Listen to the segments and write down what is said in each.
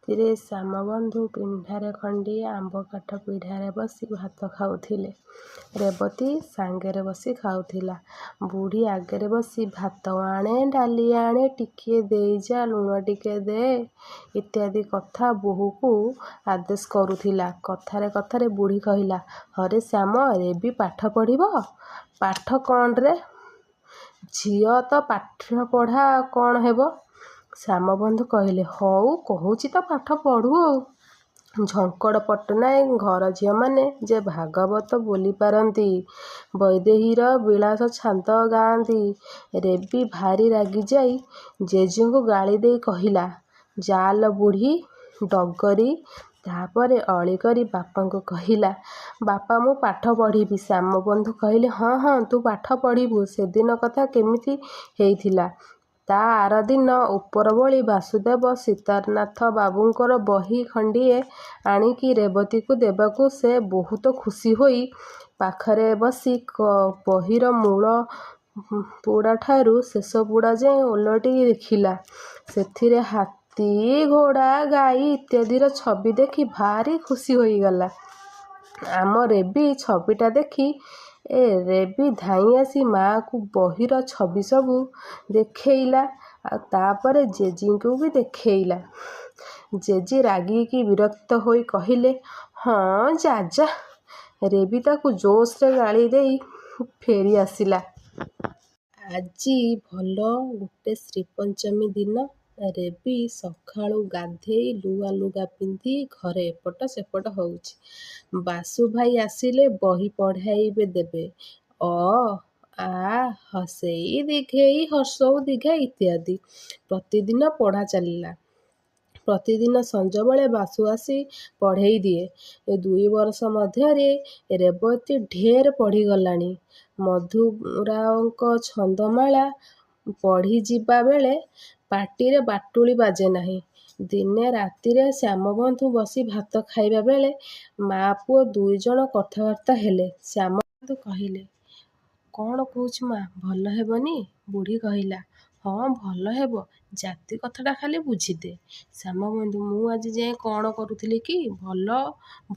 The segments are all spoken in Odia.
ରାତିରେ ଶ୍ୟାମବନ୍ଧୁ ପିଣ୍ଡାରେ ଖଣ୍ଡିଏ ଆମ୍ବକାଠ ପିଢ଼ାରେ ବସି ଭାତ ଖାଉଥିଲେ। ରେବତୀ ସାଙ୍ଗରେ ବସି ଖାଉଥିଲା। ବୁଢ଼ୀ ଆଗରେ ବସି ଭାତ ଆଣେ, ଡାଲି ଆଣେ, ଟିକିଏ ଦେଇଯା, ଲୁଣ ଟିକେ ଦେ ଇତ୍ୟାଦି କଥା ବୋହୂକୁ ଆଦେଶ କରୁଥିଲା। କଥାରେ କଥାରେ ବୁଢ଼ୀ କହିଲା, ହରେ ଶ୍ୟାମ, ରେବି ପାଠ ପଢ଼ିବ? ପାଠ କ'ଣରେ? ଝିଅ ତ ପାଠପଢ଼ା କ'ଣ ହେବ? ଶ୍ୟାମବନ୍ଧୁ କହିଲେ, ହଉ କହୁଛି ତ ପାଠ ପଢ଼ୁ। ଝଙ୍କଡ଼ ପଟ୍ଟନାୟକ ଘର ଝିଅମାନେ ଯେ ଭାଗବତ ବୋଲି ପାରନ୍ତି, ବୈଦେହୀର ବିଳାସ ଛାନ୍ଦ ଗାଆନ୍ତି। ରେବି ଭାରି ରାଗିଯାଇ ଜେଜେଙ୍କୁ ଗାଳି ଦେଇ କହିଲା, ଯାଲୋ ବୁଢ଼ୀ ଡଗରୀ। ତାପରେ ଅଳି କରି ବାପାଙ୍କୁ କହିଲା, ବାପା ମୁଁ ପାଠ ପଢ଼ିବି। ଶ୍ୟାମବନ୍ଧୁ କହିଲେ, ହଁ ହଁ ତୁ ପାଠ ପଢ଼ିବୁ। ସେଦିନ କଥା କେମିତି ହେଇଥିଲା? ତା ଆରଦିନ ଉପରଓଳି ବାସୁଦେବ ସୀତାନାଥ ବାବୁଙ୍କର ବହି ଖଣ୍ଡିଏ ଆଣିକି ରେବତୀକୁ ଦେବାକୁ ସେ ବହୁତ ଖୁସି ହୋଇ ପାଖରେ ବସି ବହିର ମୂଳ ପୁଡ଼ାଠାରୁ ଶେଷ ପୁଡ଼ା ଯାଏ ଓଲଟି ଦେଖିଲା। ସେଥିରେ ହାତୀ, ଘୋଡ଼ା, ଗାଈ ଇତ୍ୟାଦିର ଛବି ଦେଖି ଭାରି ଖୁସି ହୋଇଗଲା। ଆମ ରେବି ଛବିଟା ଦେଖି ରେବି ଧାଇଁ ଆସି ମା'କୁ ବହିର ଛବି ସବୁ ଦେଖେଇଲା। ଆଉ ତାପରେ ଜେଜେଙ୍କୁ ବି ଦେଖେଇଲା। ଜେଜେ ରାଗିକି ବିରକ୍ତ ହୋଇ କହିଲେ, ହଁ ଯା ଯା। ରେବି ତାକୁ ଜୋରସରେ ଗାଳି ଦେଇ ଫେରି ଆସିଲା। ଆଜି ଭଲ ଗୋଟେ ଶ୍ରୀପଞ୍ଚମୀ ଦିନ। ରେବି ସକାଳୁ ଗାଧେଇ ନୂଆ ଲୁଗା ପିନ୍ଧି ଘରେ ଏପଟ ସେପଟ ହେଉଛି। ବାସୁ ଭାଇ ଆସିଲେ ବହି ପଢ଼ାଇ ଦେବେ। ଅ, ଆ, ହସେଇ ଦିଘେଇ, ହର୍ଷଉ ଦୀର୍ଘ ଇତ୍ୟାଦି ପ୍ରତିଦିନ ପଢ଼ା ଚାଲିଲା। ପ୍ରତିଦିନ ସଞ୍ଜବେଳେ ବାସୁ ଆସି ପଢ଼େଇ ଦିଏ। 2 ବର୍ଷ ମଧ୍ୟରେ ରେବତୀ ଢେର ପଢ଼ିଗଲାଣି। ମଧୁରାଓଙ୍କ ଛନ୍ଦମାଳା ପଢ଼ିଯିବା ବେଳେ ପାଟିରେ ବାଟୁଳି ବାଜେ ନାହିଁ। ଦିନେ ରାତିରେ ଶ୍ୟାମବନ୍ଧୁ ବସି ଭାତ ଖାଇବା ବେଳେ ମା' ପୁଅ ଦୁଇଜଣ କଥାବାର୍ତ୍ତା ହେଲେ। ଶ୍ୟାମବନ୍ଧୁ କହିଲେ, କ'ଣ କହୁଛୁ ମା', ଭଲ ହେବନି? ବୁଢ଼ୀ କହିଲା, ହଁ ଭଲ ହେବ, ଜାତି କଥାଟା ଖାଲି ବୁଝିଦେ। ଶ୍ୟାମବନ୍ଧୁ, ମୁଁ ଆଜି ଯାଏଁ କ'ଣ କରୁଥିଲି କି?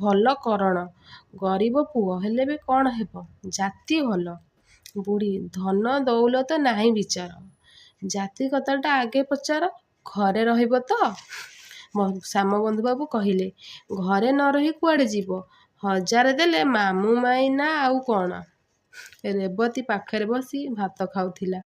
ଭଲ କରଣ। ଗରିବ ପୁଅ ହେଲେ ବି କ'ଣ ହେବ, ଜାତି ଭଲ। ବୁଢ଼ୀ, ଧନ ଦଉଲତ ନାହିଁ ବିଚାର, ଜାତି କଥାଟା ଆଗେ ପଚାର। ଘରେ ରହିବ ତ? ଶ୍ୟାମବନ୍ଧୁ ବାବୁ କହିଲେ, ଘରେ ନ ରହି କୁଆଡ଼େ ଯିବ? 1000 ଦେଲେ ମାମୁଁ ମାଇଁ ନା ଆଉ କ'ଣ? ରେବତୀ ପାଖରେ ବସି ଭାତ ଖାଉଥିଲା।